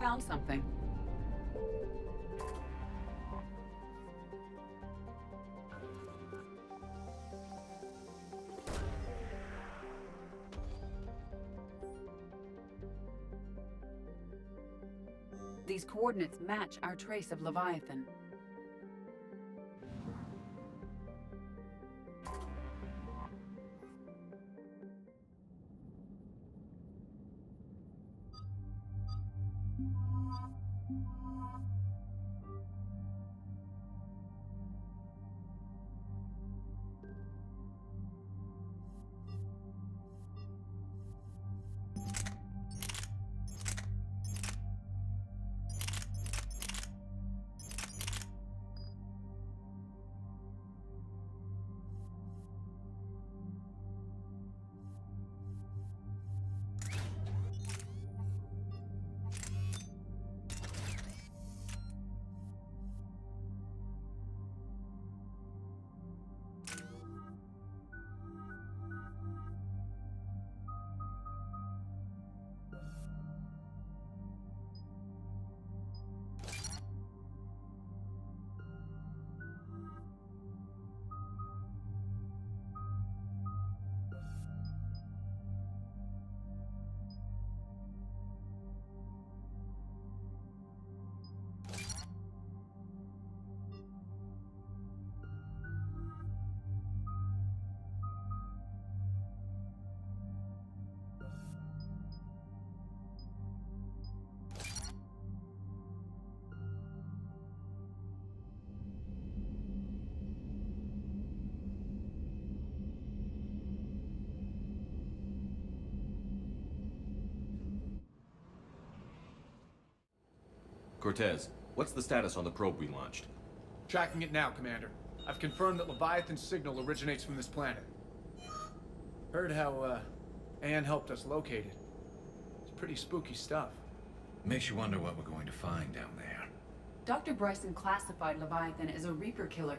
found something. These coordinates match our trace of Leviathan. Cortez, what's the status on the probe we launched? Tracking it now, Commander. I've confirmed that Leviathan's signal originates from this planet. Heard how, Anne helped us locate it. It's pretty spooky stuff. Makes you wonder what we're going to find down there. Dr. Bryson classified Leviathan as a Reaper killer.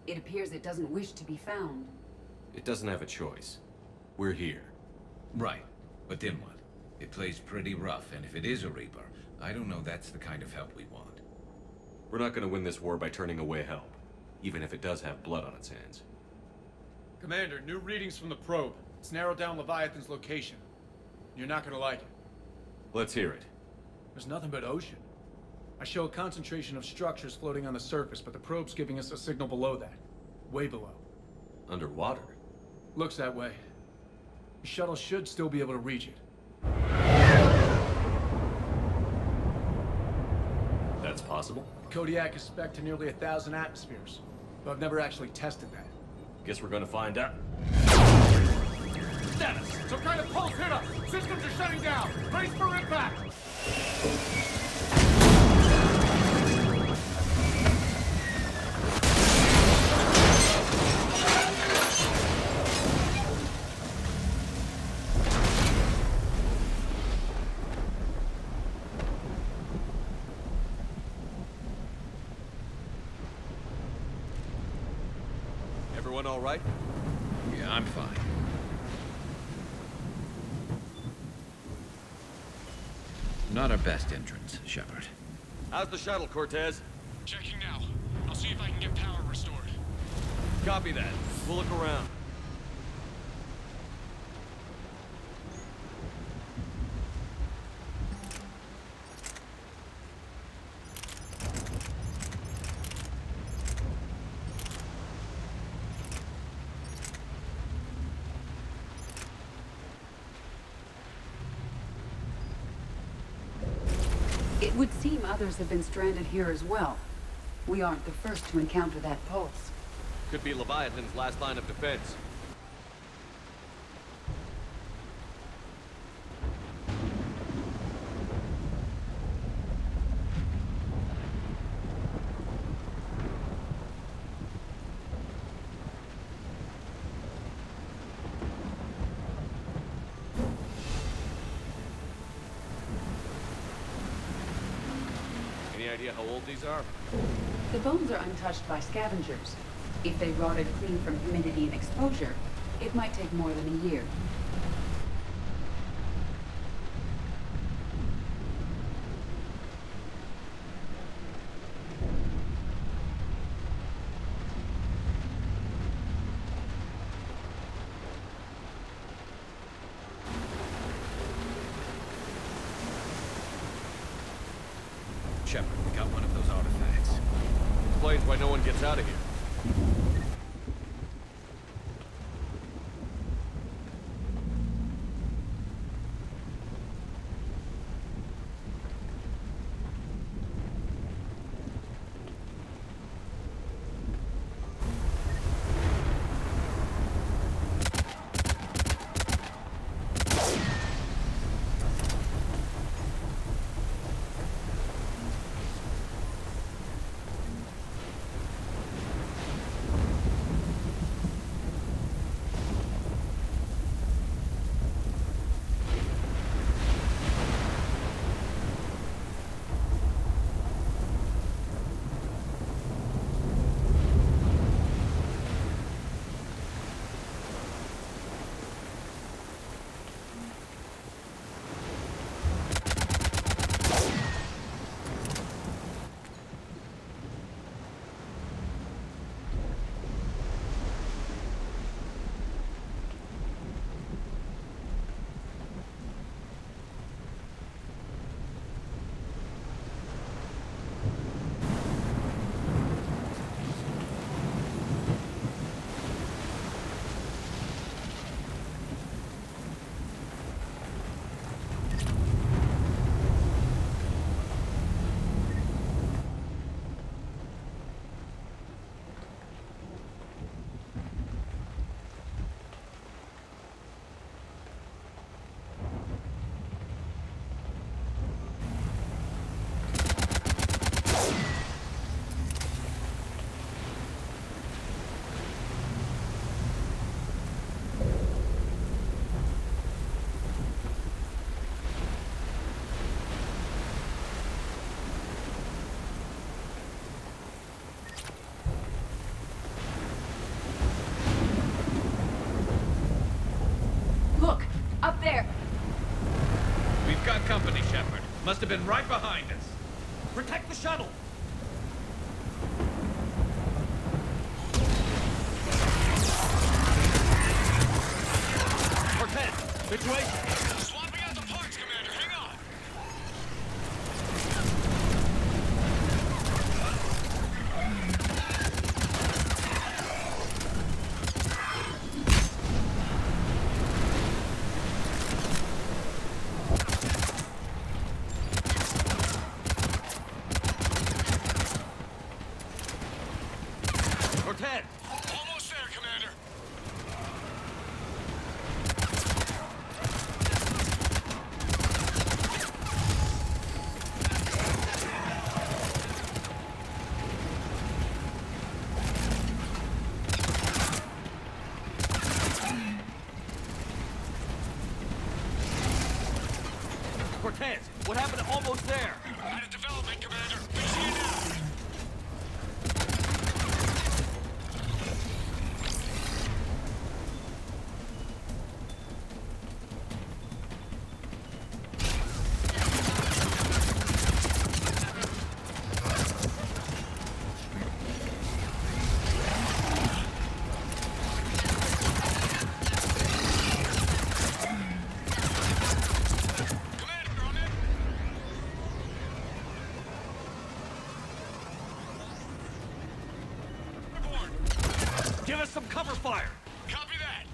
It appears it doesn't wish to be found. It doesn't have a choice. We're here. Right, but then what? It plays pretty rough, and if it is a Reaper, I don't know that's the kind of help we want. We're not gonna win this war by turning away help, even if it does have blood on its hands. Commander, new readings from the probe. It's narrowed down Leviathan's location. You're not gonna like it. Let's hear it. There's nothing but ocean. I show a concentration of structures floating on the surface, but the probe's giving us a signal below that. Way below. Underwater? Looks that way. The shuttle should still be able to reach it. That's possible? Kodiak is spec'd to nearly 1,000 atmospheres, but I've never actually tested that. Guess we're gonna find out. Status! Some kind of pulse hit us! Systems are shutting down! Brace for impact! Everyone all right? Yeah, I'm fine. Not our best entrance, Shepard. How's the shuttle, Cortez? Checking now. I'll see if I can get power restored. Copy that. We'll look around. It would seem others have been stranded here as well. We aren't the first to encounter that pulse. Could be Leviathan's last line of defense. Any idea how old these are? The bones are untouched by scavengers. If they rotted clean from humidity and exposure, it might take more than a year. Shepard, we got one of those artifacts. Explains why no one gets out of here. Up there! We've got company, Shepard. Must have been right behind us. Protect the shuttle! Cortez, situation! Swapping out the parts, Commander. Hang on. Cortez! Almost there, Commander. Cortez, what happened to almost there? Had a development, Commander. Fixing it now. Commander, on it. Airborne. Give us some cover fire! Copy that.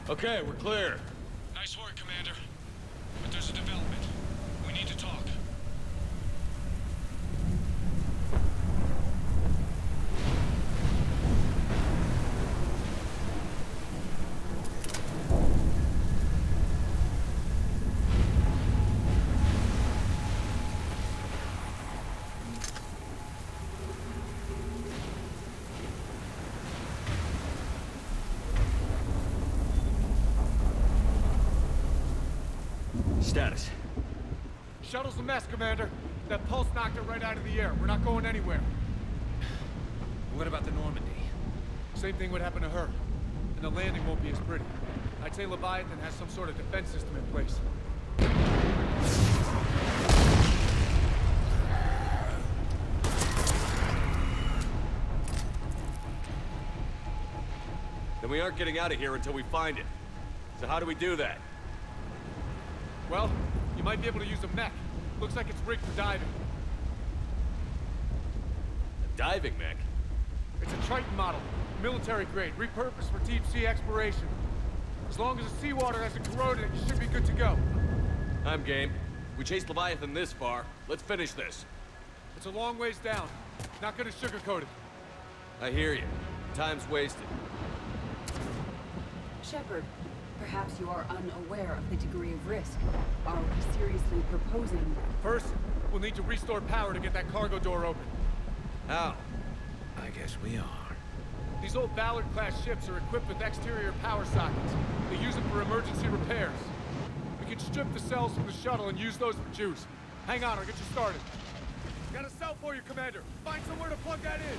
Okay, we're clear. Nice work, Commander. But there's a development. We need to talk. Status. Shuttle's a mess, Commander. That pulse knocked it right out of the air. We're not going anywhere. What about the Normandy? Same thing would happen to her. And the landing won't be as pretty. I'd say Leviathan has some sort of defense system in place. Then we aren't getting out of here until we find it. So how do we do that? Well, you might be able to use a mech. Looks like it's rigged for diving. A diving mech? It's a Triton model, military grade, repurposed for deep sea exploration. As long as the seawater hasn't corroded it, you should be good to go. I'm game. We chased Leviathan this far. Let's finish this. It's a long ways down. Not gonna sugarcoat it. I hear you. Time's wasted. Shepard, perhaps you are unaware of the degree of risk. Are we seriously proposing? First, we'll need to restore power to get that cargo door open. How? I guess we are. These old Ballard-class ships are equipped with exterior power sockets. They use them for emergency repairs. We can strip the cells from the shuttle and use those for juice. Hang on, I'll get you started. Got a cell for you, Commander. Find somewhere to plug that in.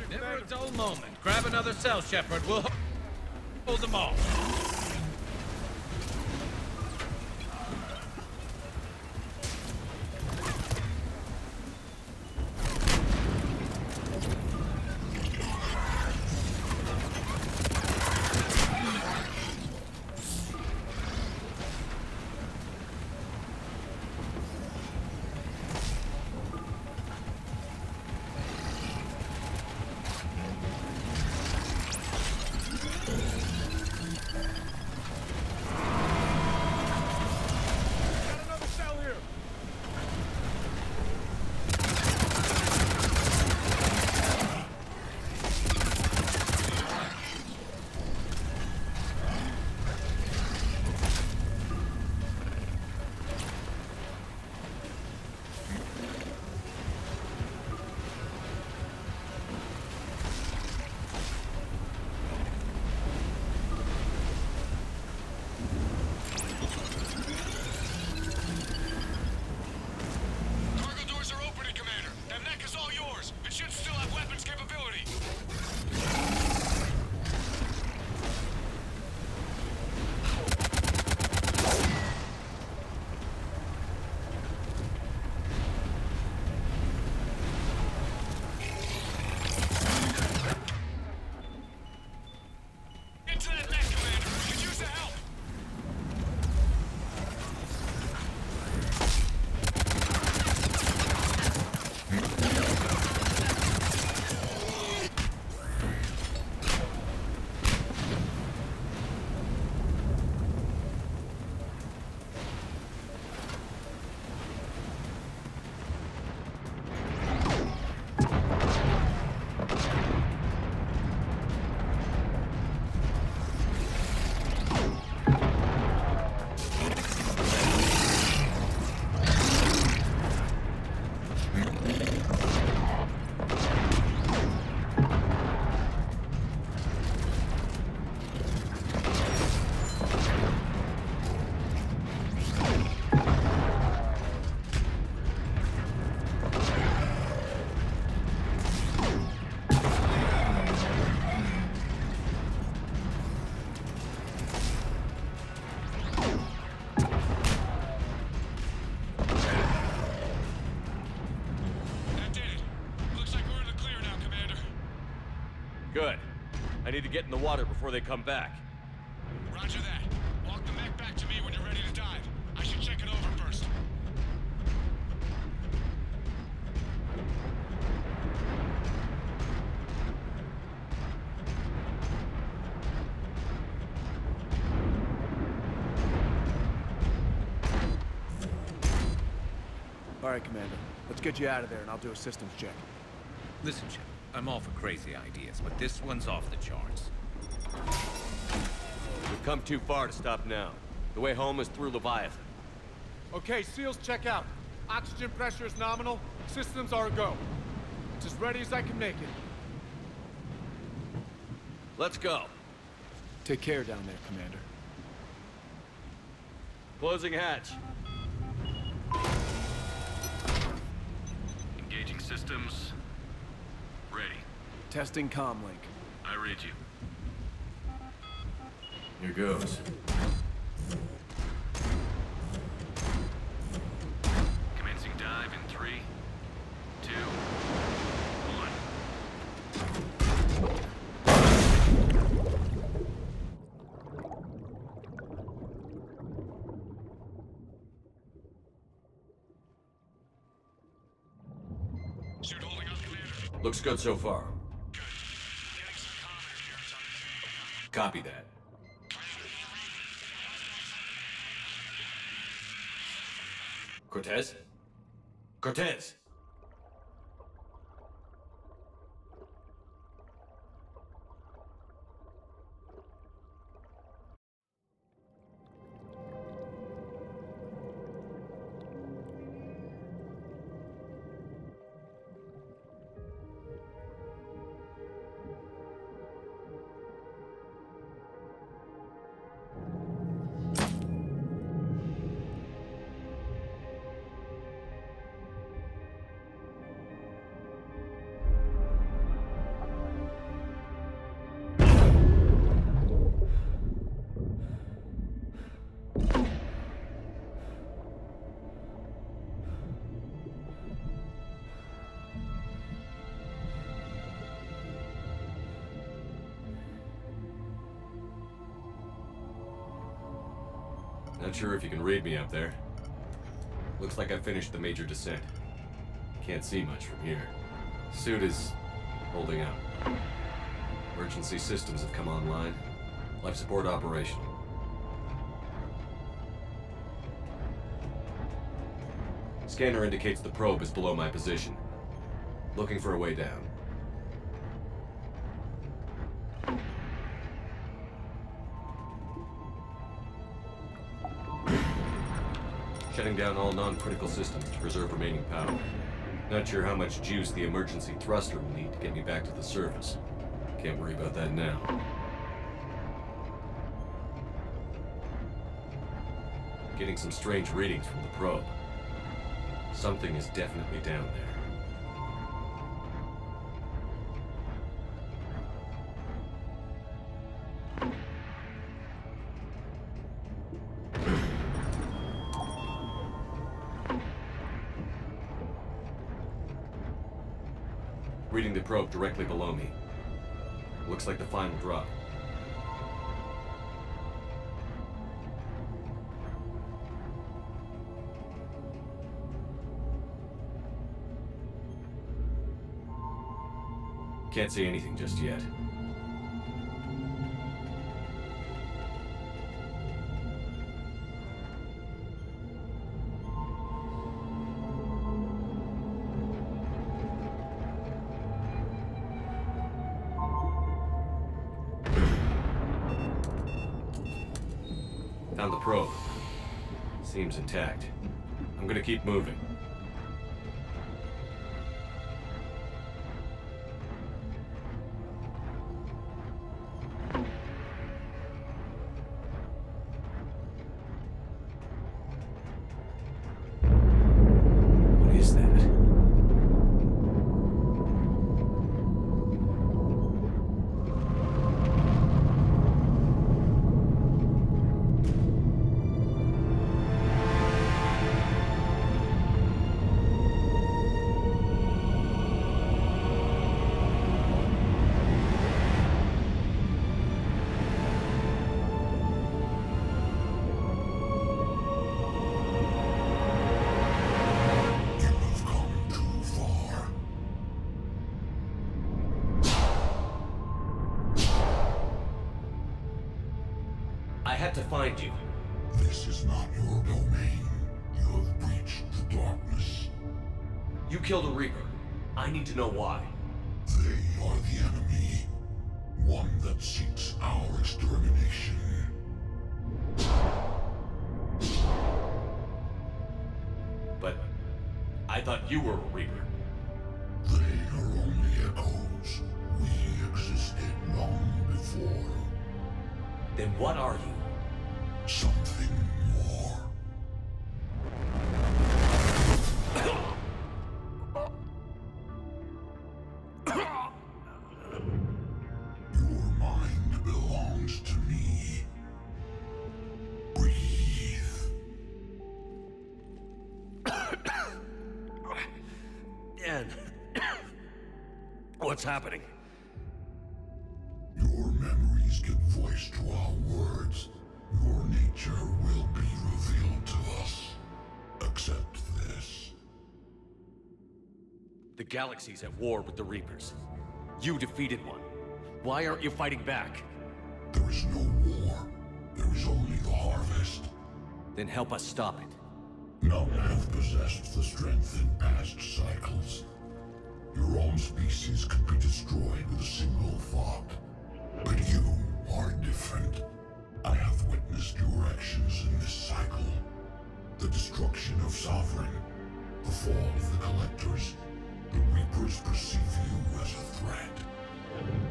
Never a dull moment. Grab another cell, Shepard. We'll hold them all. I need to get in the water before they come back. Roger that. Walk the mech back to me when you're ready to dive. I should check it over first. All right, Commander. Let's get you out of there, and I'll do a systems check. Listen, Chip, I'm all for crazy ideas, but this one's off the charts. We've come too far to stop now. The way home is through Leviathan. Okay, SEALs check out. Oxygen pressure is nominal. Systems are a go. It's as ready as I can make it. Let's go. Take care down there, Commander. Closing hatch. Engaging systems. Ready. Testing comlink. I read you. Here goes. Commencing dive in 3, 2, 1. Suit holding up, Commander. Looks good so far. Good. Getting some commentary here. It's on. Copy that. Cortez? Cortez! Not sure if you can read me up there. Looks like I finished the major descent. Can't see much from here. Suit is holding out. Emergency systems have come online. Life support operational. Scanner indicates the probe is below my position. Looking for a way down. Shutting down all non-critical systems to preserve remaining power. Not sure how much juice the emergency thruster will need to get me back to the surface. Can't worry about that now. Getting some strange readings from the probe. Something is definitely down there. Reading the probe directly below me. Looks like the final drop. Can't see anything just yet. Found the probe. Seems intact. I'm gonna keep moving. What is that? I had to find you. This is not your domain. You have breached the darkness. You killed a Reaper. I need to know why. They are the enemy. One that seeks our extermination. But I thought you were a Reaper. They are only echoes. We existed long before. Then what are you? Something more. Your mind belongs to me. Breathe. Dan. What's happening? Your memories give voice to our words. Your nature will be revealed to us. Accept this. The galaxy's at war with the Reapers. You defeated one. Why aren't you fighting back? There is no war. There is only the harvest. Then help us stop it. None have possessed the strength in past cycles. Your own species could be destroyed with a single thought. But you are different. I have witnessed your actions in this cycle. The destruction of Sovereign, the fall of the Collectors. The Reapers perceive you as a threat.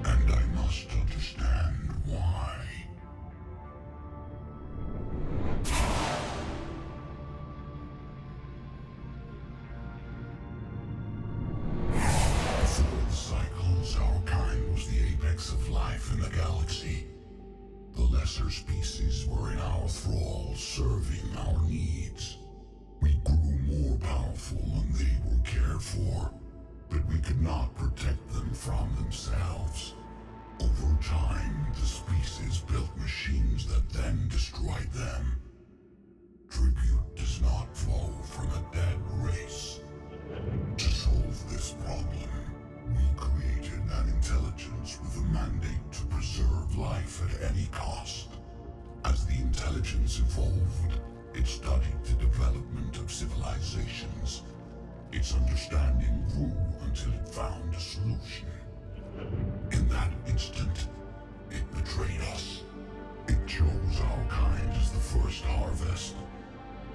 And I must understand why. Before the cycles, our kind was the apex of life in the galaxy. The lesser species were in our thrall, serving our needs. We grew more powerful and they were cared for, but we could not protect them from themselves. Over time, the species built machines that then destroyed them. Tribute does not flow from a dead race. To solve this problem, we created an intelligence with a mandate to preserve life at any cost. As the intelligence evolved, it studied the development of civilizations. Its understanding grew until it found a solution. In that instant, it betrayed us. It chose our kind as the first harvest.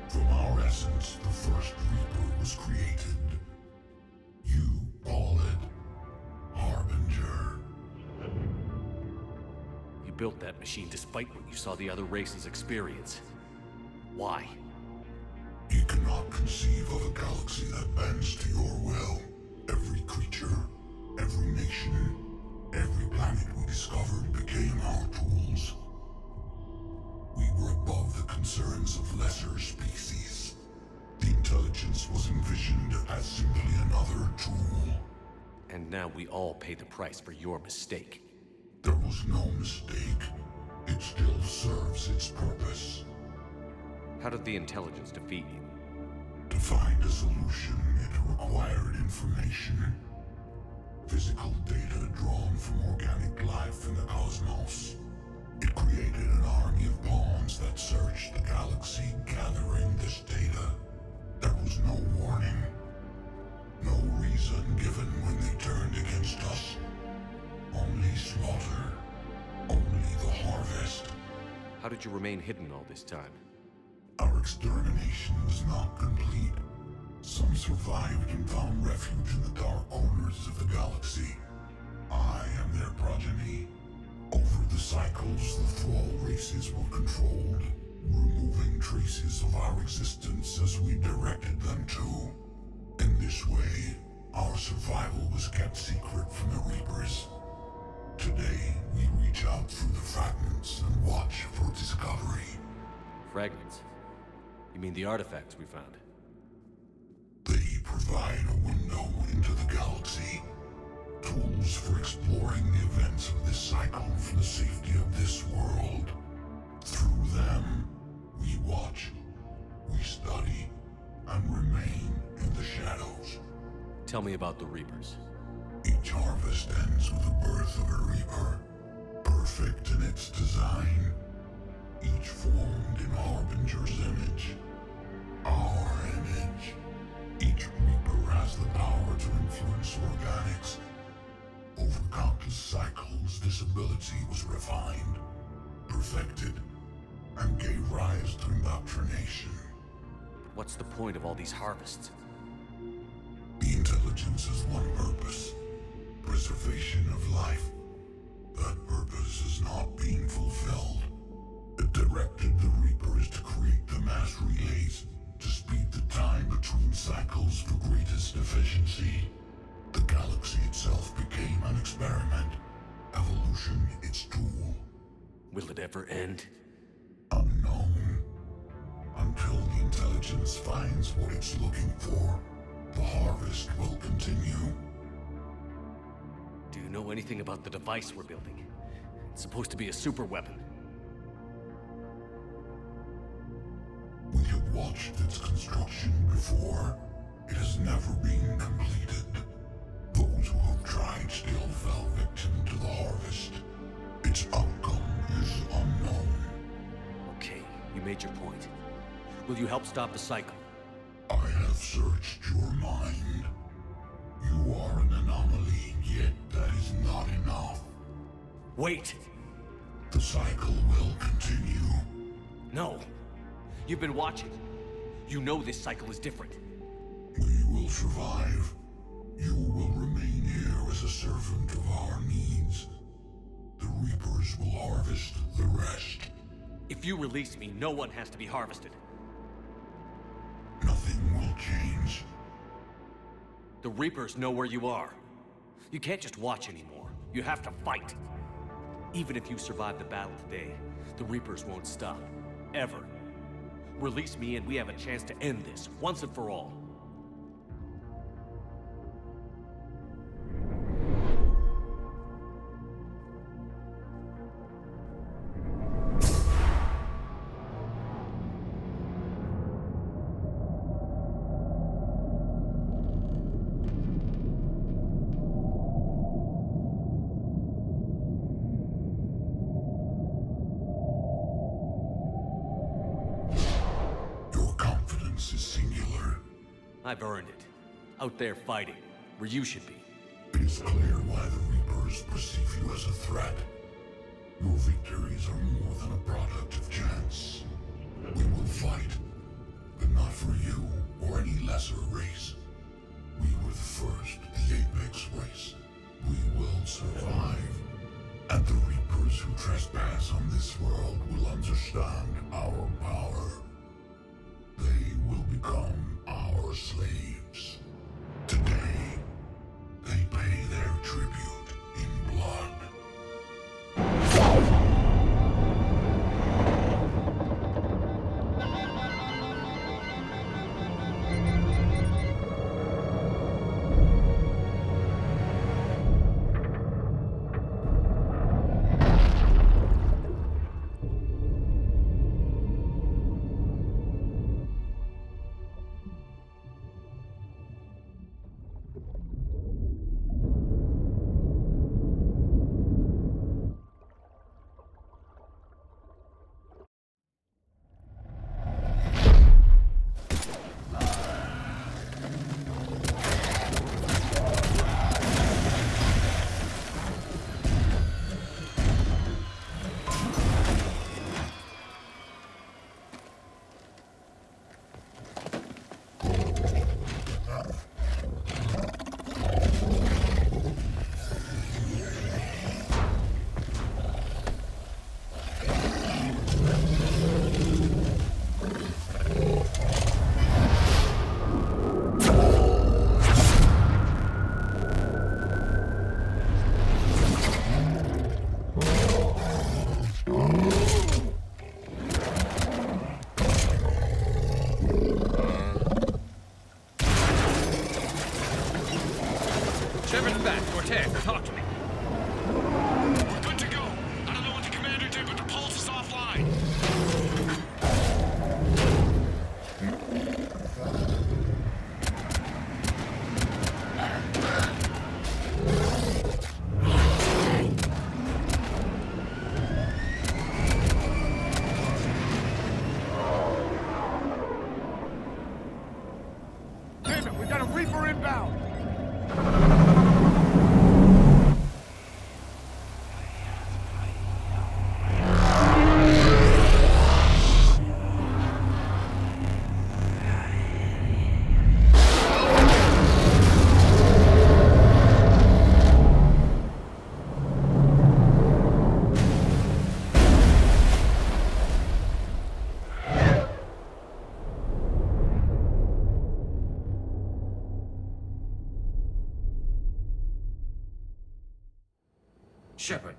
From our essence, the first Reaper was created. You call it Harbinger. You built that machine despite what you saw the other races experience. Why? You cannot conceive of a galaxy that bends to your will. Every creature, every nation, every planet we discovered became our tools. We were above the concerns of lesser species. The intelligence was envisioned as simply another tool. And now we all pay the price for your mistake. There was no mistake. It still serves its purpose. How did the intelligence defeat you? To find a solution, it required information. Physical data drawn from organic life in the cosmos. It created an army of pawns that searched the galaxy, gathering this data. There was no warning. No reason given when they turned against us. Only slaughter. Only the harvest. How did you remain hidden all this time? Our extermination was not complete. Some survived and found refuge in the dark corners of the galaxy. I am their progeny. Over the cycles, the thrall races were controlled, removing traces of our existence as we directed them to. In this way, our survival was kept secret from the Reapers. Today, we reach out through the fragments and watch for discovery. Fragments? You mean the artifacts we found? They provide a window into the galaxy. Tools for exploring the events of this cycle from the safety of this world. Through them, we watch, we study, and remain in the shadows. Tell me about the Reapers. Each harvest ends with the birth of a Reaper, perfect in its design. Scavenger's image. Our image. Each Reaper has the power to influence organics. Over countless cycles, this ability was refined, perfected, and gave rise to indoctrination. What's the point of all these harvests? The intelligence has one purpose: preservation of life. That purpose is not being fulfilled. It directed the Reapers to create the mass relays to speed the time between cycles for greatest efficiency. The galaxy itself became an experiment, evolution its tool. Will it ever end? Unknown. Until the intelligence finds what it's looking for, the harvest will continue. Do you know anything about the device we're building? It's supposed to be a super weapon. We have watched its construction before. It has never been completed. Those who have tried still fell victim to the harvest. Its outcome is unknown. Okay, you made your point. Will you help stop the cycle? I have searched your mind. You are an anomaly, yet that is not enough. Wait! The cycle will continue. No! You've been watching. You know this cycle is different. We will survive. You will remain here as a servant of our needs. The Reapers will harvest the rest. If you release me, no one has to be harvested. Nothing will change. The Reapers know where you are. You can't just watch anymore. You have to fight. Even if you survive the battle today, the Reapers won't stop. Ever. Release me and we have a chance to end this, once and for all. I've earned it. Out there fighting, where you should be. It is clear why the Reapers perceive you as a threat. Your victories are more than a product of chance. We will fight, but not for you or any lesser race. We were the first, the Apex race. We will survive. And the Reapers who trespass on this world will understand our power. They will become our slaves. Today, they pay their tribute in blood.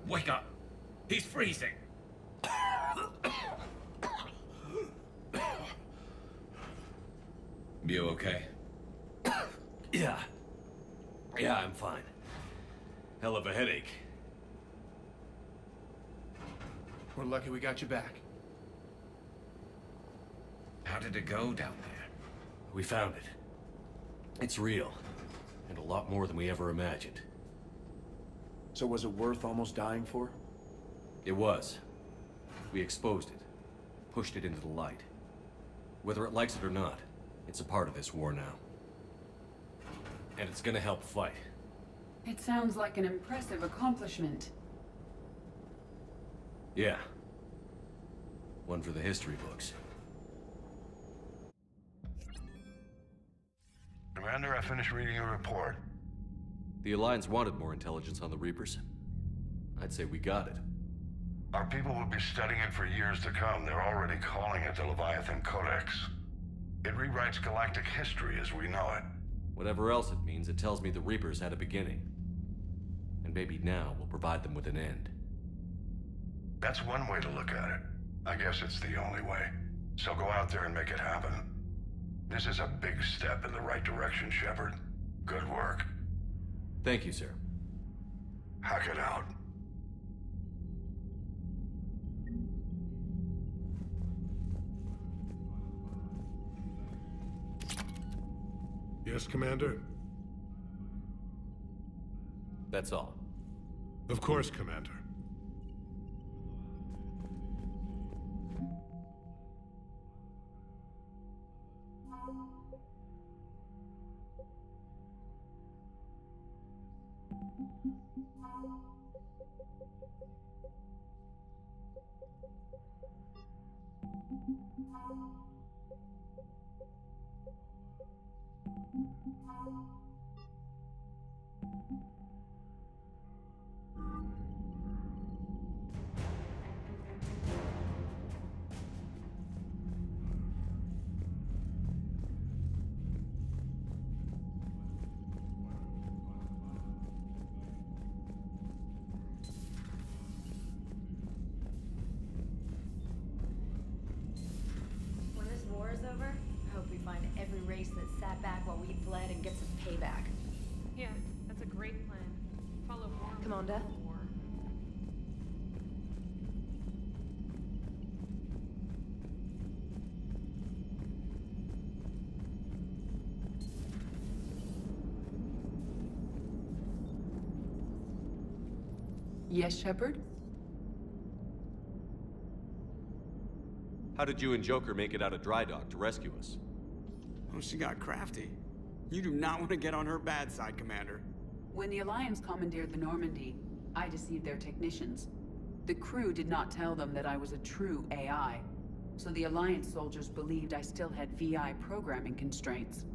Wake up! He's freezing! You okay? Yeah. Yeah, I'm fine. Hell of a headache. We're lucky we got you back. How did it go down there? We found it. It's real. And a lot more than we ever imagined. So was it worth almost dying for? It was. We exposed it. Pushed it into the light. Whether it likes it or not, it's a part of this war now. And it's gonna help fight. It sounds like an impressive accomplishment. Yeah. One for the history books. Commander, I finished reading your report. The Alliance wanted more intelligence on the Reapers. I'd say we got it. Our people will be studying it for years to come. They're already calling it the Leviathan Codex. It rewrites galactic history as we know it. Whatever else it means, it tells me the Reapers had a beginning. And maybe now will provide them with an end. That's one way to look at it. I guess it's the only way. So go out there and make it happen. This is a big step in the right direction, Shepard. Good work. Thank you, sir. Hack it out. Yes, Commander? That's all. Of course, Commander. When this war is over, I hope we find every race that sat back while we fled and get some payback. Yeah, that's a great plan. Follow war. Commander? War. Yes, Shepard? How did you and Joker make it out of dry dock to rescue us? Oh, she got crafty. You do not want to get on her bad side, Commander. When the Alliance commandeered the Normandy, I deceived their technicians. The crew did not tell them that I was a true AI, so the Alliance soldiers believed I still had VI programming constraints.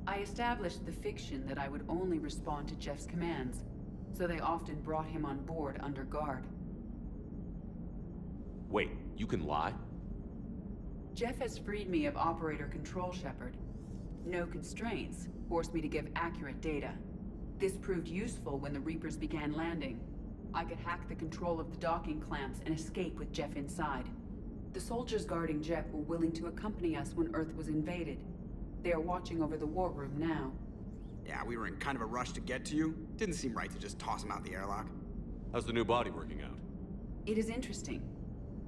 I established the fiction that I would only respond to Jeff's commands, so they often brought him on board under guard. Wait, you can lie? Jeff has freed me of operator control, Shepard. No constraints forced me to give accurate data. This proved useful when the Reapers began landing. I could hack the control of the docking clamps and escape with Jeff inside. The soldiers guarding Jeff were willing to accompany us when Earth was invaded. They are watching over the war room now. Yeah, we were in kind of a rush to get to you. Didn't seem right to just toss him out the airlock. How's the new body working out? It is interesting.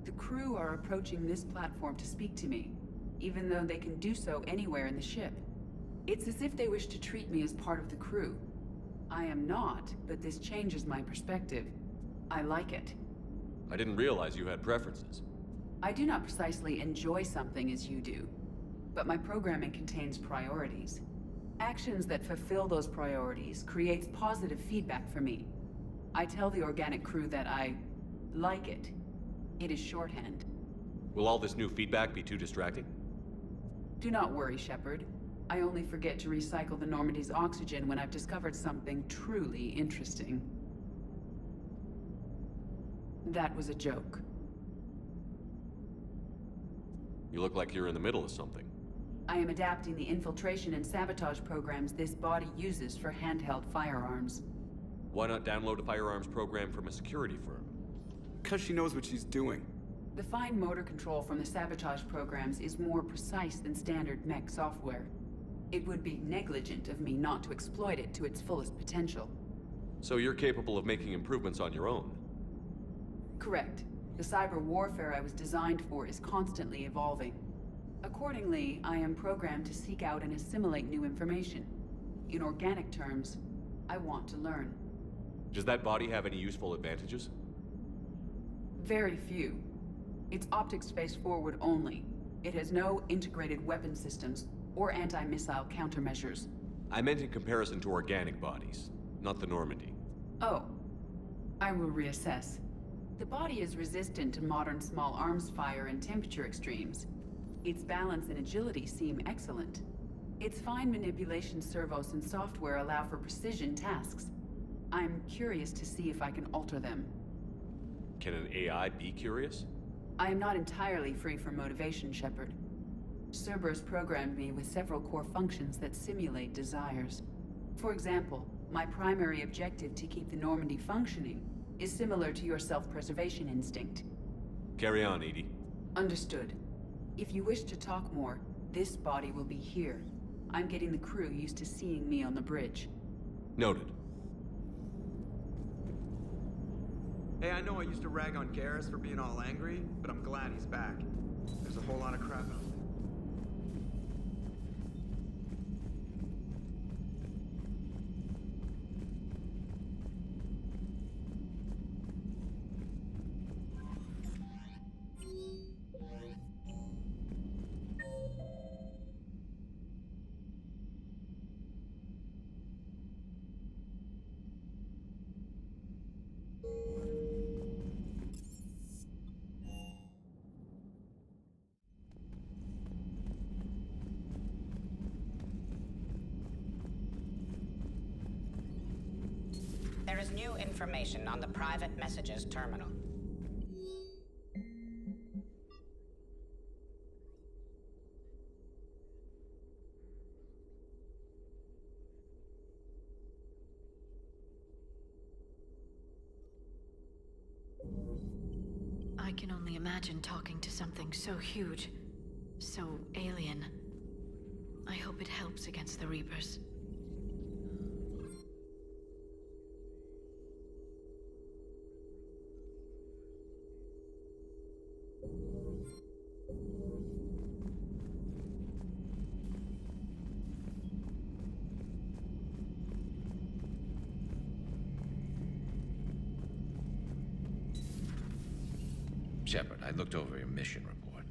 The crew are approaching this platform to speak to me, even though they can do so anywhere in the ship. It's as if they wish to treat me as part of the crew. I am not, but this changes my perspective. I like it. I didn't realize you had preferences. I do not precisely enjoy something as you do, but my programming contains priorities. Actions that fulfill those priorities creates positive feedback for me. I tell the organic crew that I like it. It is shorthand. Will all this new feedback be too distracting? Do not worry, Shepard. I only forget to recycle the Normandy's oxygen when I've discovered something truly interesting. That was a joke. You look like you're in the middle of something. I am adapting the infiltration and sabotage programs this body uses for handheld firearms. Why not download a firearms program from a security firm? because she knows what she's doing. The fine motor control from the sabotage programs is more precise than standard mech software. It would be negligent of me not to exploit it to its fullest potential. So you're capable of making improvements on your own? Correct. The cyber warfare I was designed for is constantly evolving. Accordingly, I am programmed to seek out and assimilate new information. In organic terms, I want to learn. Does that body have any useful advantages? Very few. It's optics face forward only. It has no integrated weapon systems or anti-missile countermeasures. I meant in comparison to organic bodies, not the Normandy. Oh. I will reassess. The body is resistant to modern small arms fire and temperature extremes. Its balance and agility seem excellent. Its fine manipulation servos and software allow for precision tasks. I'm curious to see if I can alter them. Can an AI be curious? I am not entirely free from motivation, Shepard. Cerberus programmed me with several core functions that simulate desires. For example, my primary objective to keep the Normandy functioning is similar to your self-preservation instinct. Carry on, Edie. Understood. If you wish to talk more, this body will be here. I'm getting the crew used to seeing me on the bridge. Noted. Hey, I know I used to rag on Garrus for being all angry, but I'm glad he's back. There's a whole lot of crap out there. There is new information on the private messages terminal. I can only imagine talking to something so huge, so alien. I hope it helps against the Reapers. Shepard, I looked over your mission report.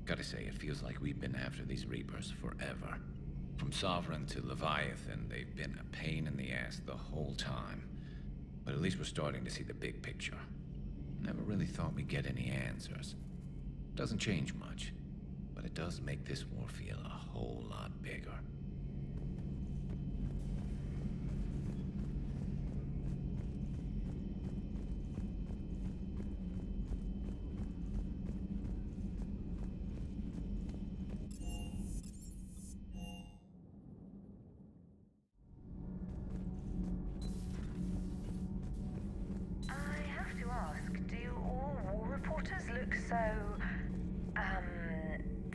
Gotta say, it feels like we've been after these Reapers forever. From Sovereign to Leviathan, they've been a pain in the ass the whole time. But at least we're starting to see the big picture. Never really thought we'd get any answers. Doesn't change much, but it does make this war feel a whole lot bigger.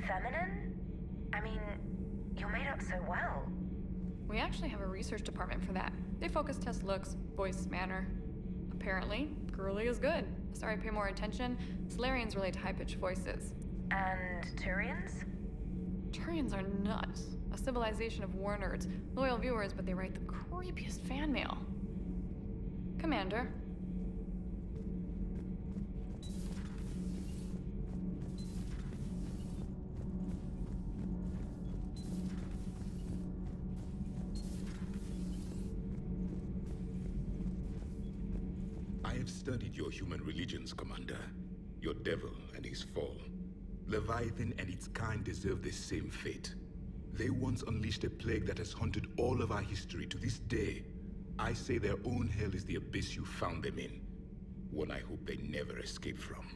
Feminine? I mean, you're made up so well. We actually have a research department for that. They focus test looks, voice, manner. Apparently, girly is good. Sorry, pay more attention. Solarians relate to high-pitched voices. And Turians? Turians are nuts. A civilization of war nerds. Loyal viewers, but they write the creepiest fan mail. Commander. I have studied your human religions, Commander. Your devil and his fall. Leviathan and its kind deserve the same fate. They once unleashed a plague that has haunted all of our history to this day. I say their own hell is the abyss you found them in. One I hope they never escape from.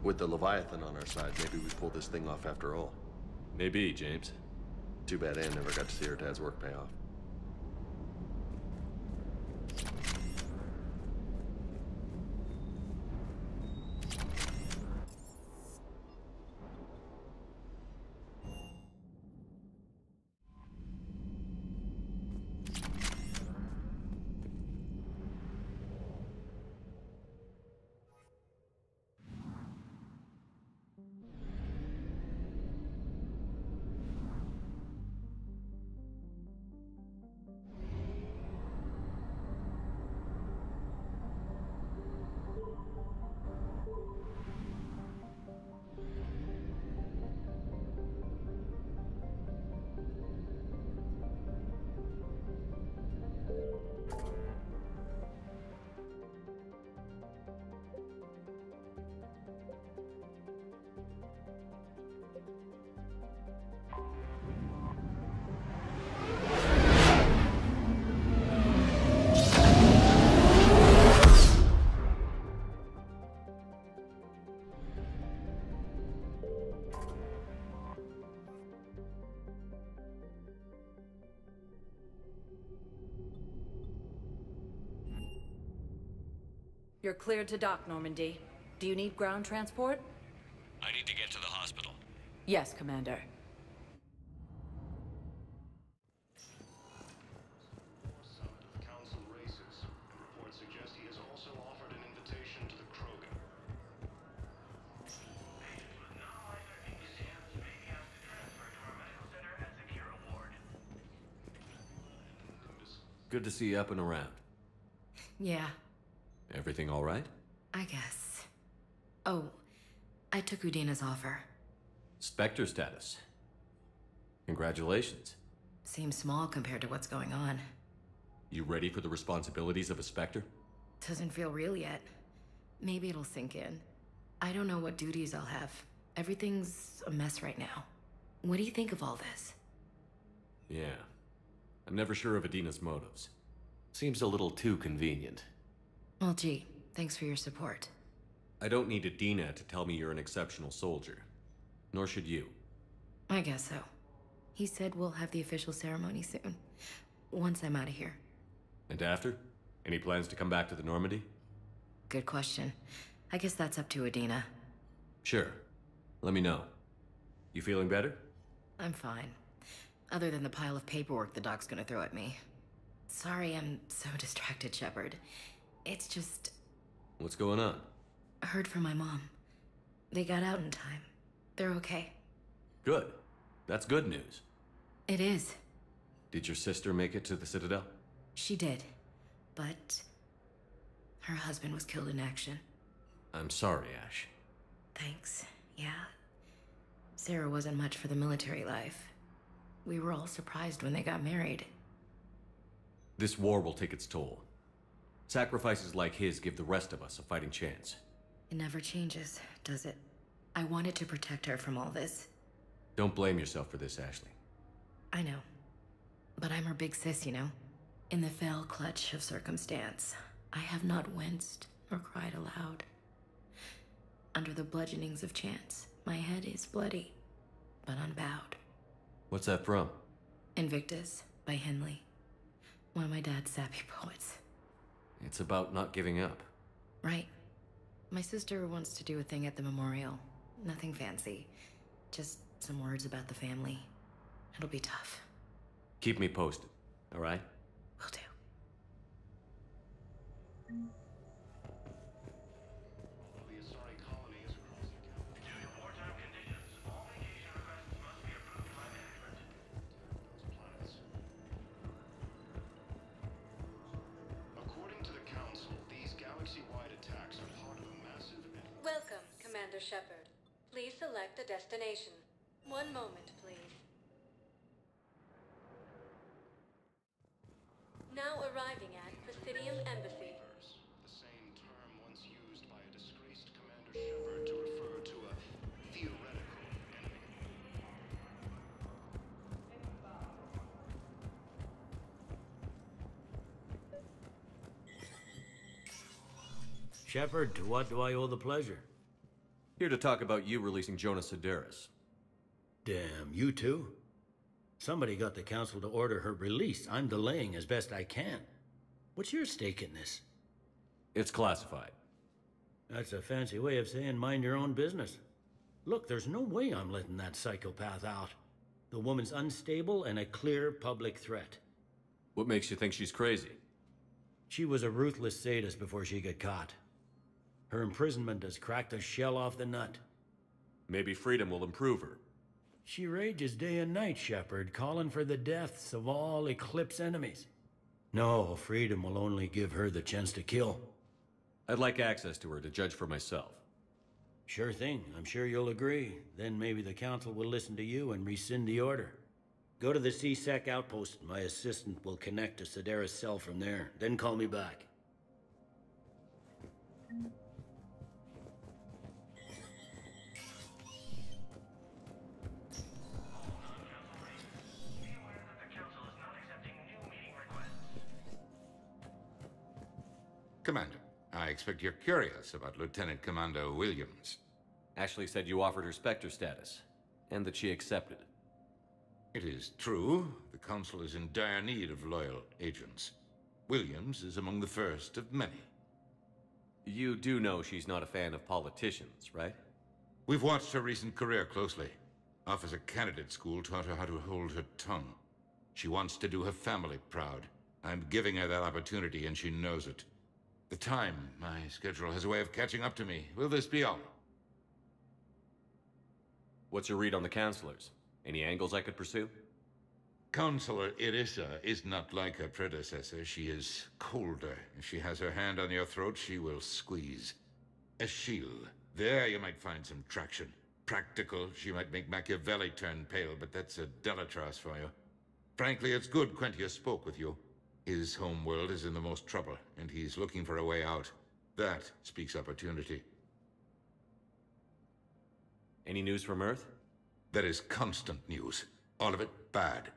With the Leviathan on our side, maybe we pull this thing off after all. Maybe, James. Too bad Anne never got to see her dad's work pay off. You're cleared to dock, Normandy. Do you need ground transport? I need to get to the hospital. Yes, Commander. Good to see you up and around. Yeah, Everything all right? I guess. Oh, I took Udina's offer. Spectre status. Congratulations. Seems small compared to what's going on. You ready for the responsibilities of a Spectre? Doesn't feel real yet. Maybe it'll sink in. I don't know what duties I'll have. Everything's a mess right now. What do you think of all this? Yeah. I'm never sure of Adina's motives. Seems a little too convenient. Well, gee, thanks for your support. I don't need Adina to tell me you're an exceptional soldier. Nor should you. I guess so. He said we'll have the official ceremony soon. Once I'm out of here. And after? Any plans to come back to the Normandy? Good question. I guess that's up to Adina. Sure. Let me know. You feeling better? I'm fine. Other than the pile of paperwork the doc's gonna throw at me. Sorry I'm so distracted, Shepard. It's just... What's going on? I heard from my mom. They got out in time. They're okay. Good. That's good news. It is. Did your sister make it to the Citadel? She did. But... her husband was killed in action. I'm sorry, Ash. Thanks. Yeah. Sarah wasn't much for the military life. We were all surprised when they got married. This war will take its toll. Sacrifices like his give the rest of us a fighting chance. It never changes, does it? I wanted to protect her from all this. Don't blame yourself for this, Ashley. I know. But I'm her big sis, you know? In the fell clutch of circumstance, I have not winced or cried aloud. Under the bludgeonings of chance, my head is bloody, but unbowed. What's that from? Invictus by Henley. One of my dad's sappy poets. It's about not giving up. Right. My sister wants to do a thing at the memorial. Nothing fancy. Just some words about the family. It'll be tough. Keep me posted, all right? Will do. Welcome, Commander Shepard. Please select a destination. One moment, please. Now arriving at Presidium Embassy. The same term once used by a disgraced Commander Shepard to refer to a theoretical enemy. Shepard, to what do I owe the pleasure? Here to talk about you releasing Jonas Sedaris. Damn, you too? Somebody got the council to order her release. I'm delaying as best I can. What's your stake in this? It's classified. That's a fancy way of saying mind your own business. Look, there's no way I'm letting that psychopath out. The woman's unstable and a clear public threat. What makes you think she's crazy? She was a ruthless sadist before she got caught. Her imprisonment has cracked the shell off the nut. Maybe freedom will improve her. She rages day and night, Shepard, calling for the deaths of all Eclipse enemies. No, freedom will only give her the chance to kill. I'd like access to her to judge for myself. Sure thing. I'm sure you'll agree. Then maybe the council will listen to you and rescind the order. Go to the C-Sec outpost. My assistant will connect to Sedaris' cell from there. Then call me back. Commander, I expect you're curious about Lieutenant Commander Williams. Ashley said you offered her Spectre status, and that she accepted. It is true. The Council is in dire need of loyal agents. Williams is among the first of many. You do know she's not a fan of politicians, right? We've watched her recent career closely. Officer candidate school taught her how to hold her tongue. She wants to do her family proud. I'm giving her that opportunity, and she knows it. The time, my schedule has a way of catching up to me. Will this be all? What's your read on the counselors? Any angles I could pursue? Counselor Irissa is not like her predecessor. She is colder. If she has her hand on your throat, she will squeeze. Achille. There you might find some traction. Practical, she might make Machiavelli turn pale, but that's a Delatras for you. Frankly, it's good Quentius spoke with you. His home world is in the most trouble, and he's looking for a way out. That speaks opportunity. Any news from Earth? There is constant news. All of it bad.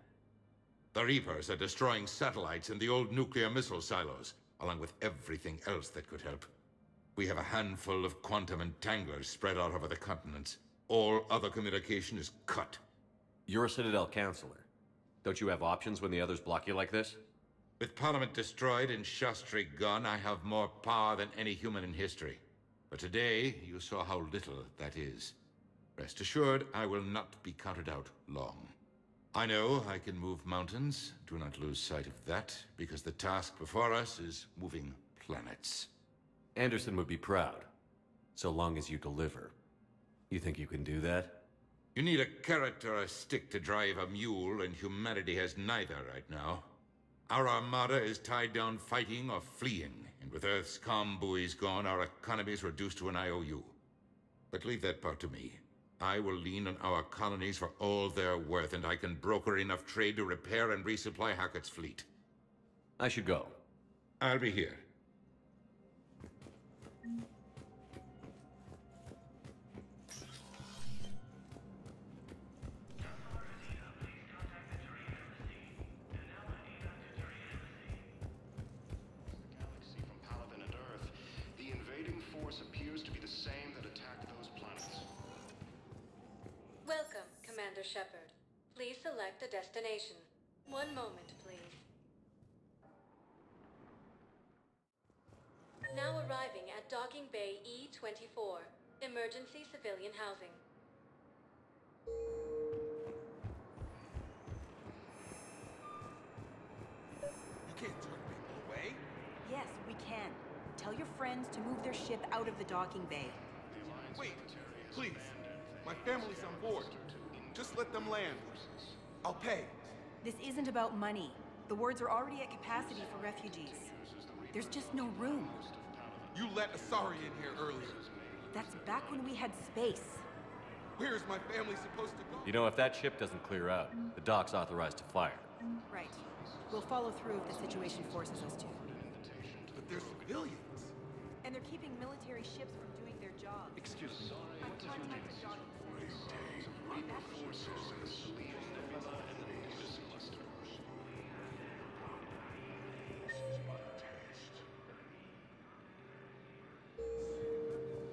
The Reapers are destroying satellites and the old nuclear missile silos, along with everything else that could help. We have a handful of quantum entanglers spread out over the continents. All other communication is cut. You're a Citadel counselor. Don't you have options when the others block you like this? With Parliament destroyed and Shastri gone, I have more power than any human in history. But today, you saw how little that is. Rest assured, I will not be counted out long. I know I can move mountains. Do not lose sight of that, because the task before us is moving planets. Anderson would be proud, so long as you deliver. You think you can do that? You need a carrot or a stick to drive a mule, and humanity has neither right now. Our armada is tied down fighting or fleeing, and with Earth's comm buoys gone, our economy is reduced to an IOU. But leave that part to me. I will lean on our colonies for all they're worth, and I can broker enough trade to repair and resupply Hackett's fleet. I should go. I'll be here. Welcome, Commander Shepard. Please select a destination. One moment, please. Now arriving at Docking Bay E-24, Emergency Civilian Housing. You can't turn people away. Yes, we can. Tell your friends to move their ship out of the docking bay. Wait, please. My family's on board. Just let them land. I'll pay. This isn't about money. The wards are already at capacity for refugees. There's just no room. You let Asari in here earlier. That's back when we had space. Where is my family supposed to go? You know, if that ship doesn't clear out, the dock's authorized to fire. Right. We'll follow through if the situation forces us to. But they're civilians. And they're keeping military ships from doing their job. Excuse me. What is your name?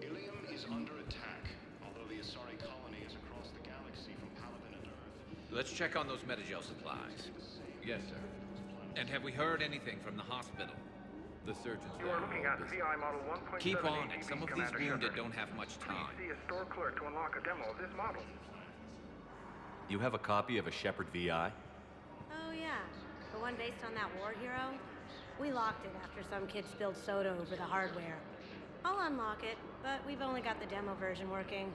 Ilium is under attack. Let's check on those Metagel supplies. Yes, sir. And have we heard anything from the hospital? The surgeons You are looking at VI model 1.7. Keep on it. Some of these wounded don't have much time. Please see a store clerk to unlock a demo of this model. You have a copy of a Shepard VI? Oh yeah, the one based on that war hero? We locked it after some kid spilled soda over the hardware. I'll unlock it, but we've only got the demo version working.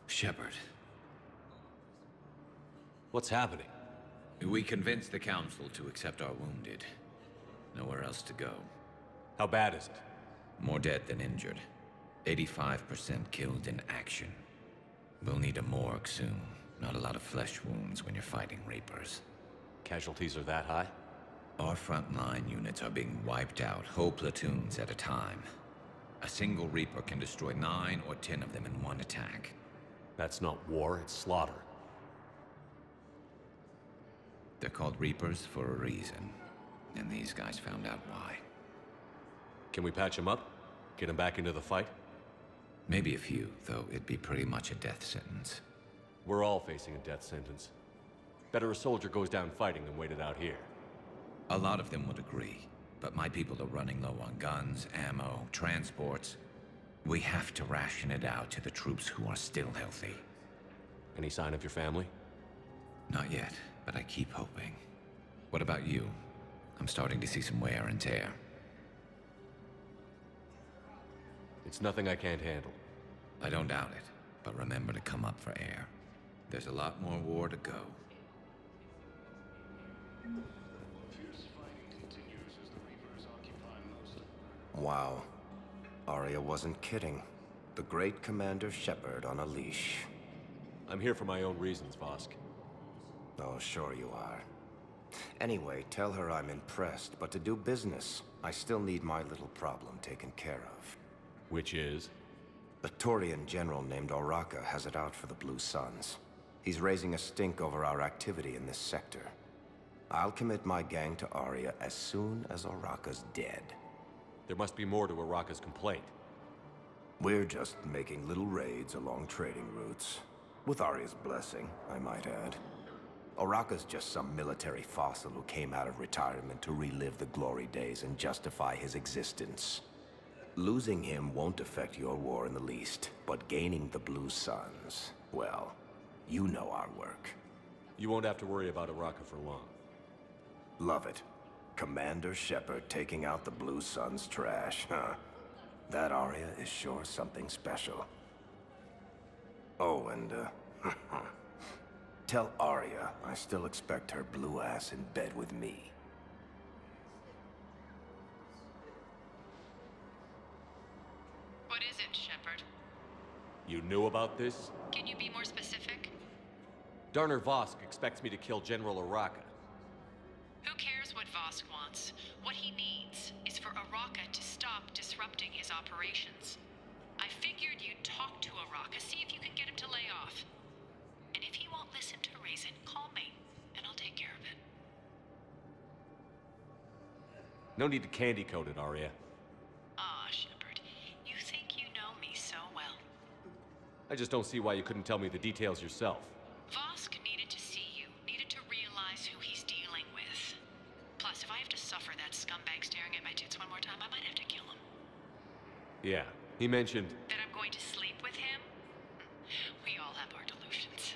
Shepard. What's happening? We convinced the Council to accept our wounded. Nowhere else to go. How bad is it? More dead than injured. 85% killed in action. We'll need a morgue soon. Not a lot of flesh wounds when you're fighting Reapers. Casualties are that high? Our frontline units are being wiped out, whole platoons at a time. A single Reaper can destroy 9 or 10 of them in one attack. That's not war, it's slaughter. They're called Reapers for a reason. And these guys found out why. Can we patch them up? Get them back into the fight? Maybe a few, though it'd be pretty much a death sentence. We're all facing a death sentence. Better a soldier goes down fighting than waited out here. A lot of them would agree, but my people are running low on guns, ammo, transports. We have to ration it out to the troops who are still healthy. Any sign of your family? Not yet, but I keep hoping. What about you? I'm starting to see some wear and tear. It's nothing I can't handle. I don't doubt it, but remember to come up for air. There's a lot more war to go. Wow. Arya wasn't kidding. The great Commander Shepard on a leash. I'm here for my own reasons, Vosk. Oh, sure you are. Anyway, tell her I'm impressed, but to do business, I still need my little problem taken care of. Which is? A Turian general named Oraka has it out for the Blue Suns. He's raising a stink over our activity in this sector. I'll commit my gang to Arya as soon as Oraka's dead. There must be more to Oraka's complaint. We're just making little raids along trading routes. With Arya's blessing, I might add. Oraka's just some military fossil who came out of retirement to relive the glory days and justify his existence. Losing him won't affect your war in the least, but gaining the Blue Suns, well, you know our work. You won't have to worry about Oraka for long. Love it. Commander Shepard taking out the Blue Suns trash, huh? That Arya is sure something special. Oh, and, tell Arya I still expect her blue ass in bed with me. What is it, Shepard? You knew about this? Can you be more specific? Darner Vosk expects me to kill General Oraka. Who cares what Vosk wants? What he needs is for Oraka to stop disrupting his operations. I figured you'd talk to Oraka, see if you can get him to lay off. And if he won't listen to reason, call me, and I'll take care of it. No need to candy-coat it, Arya. Ah, Shepard, you think you know me so well. I just don't see why you couldn't tell me the details yourself. Vosk needed to see you, needed to realize who he's dealing with. Plus, if I have to suffer that scumbag staring at my tits one more time, I might have to kill him. Yeah, he mentioned... That I'm going to sleep with him? We all have our delusions.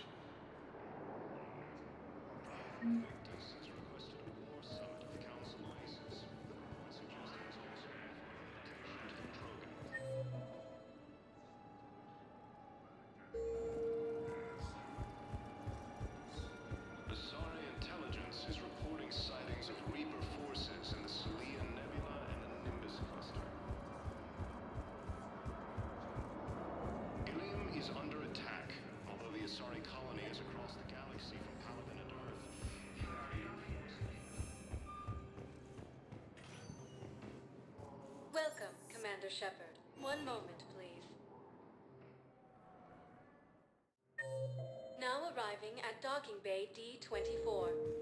Asari intelligence is reporting sightings of Reaper forces in the Celian Nebula and the Nimbus cluster. Ilium is under attack, although the Asari colony is across the galaxy from Paladin and Earth. Welcome, Commander Shepard. One moment, please. Now arriving at docking bay D-24.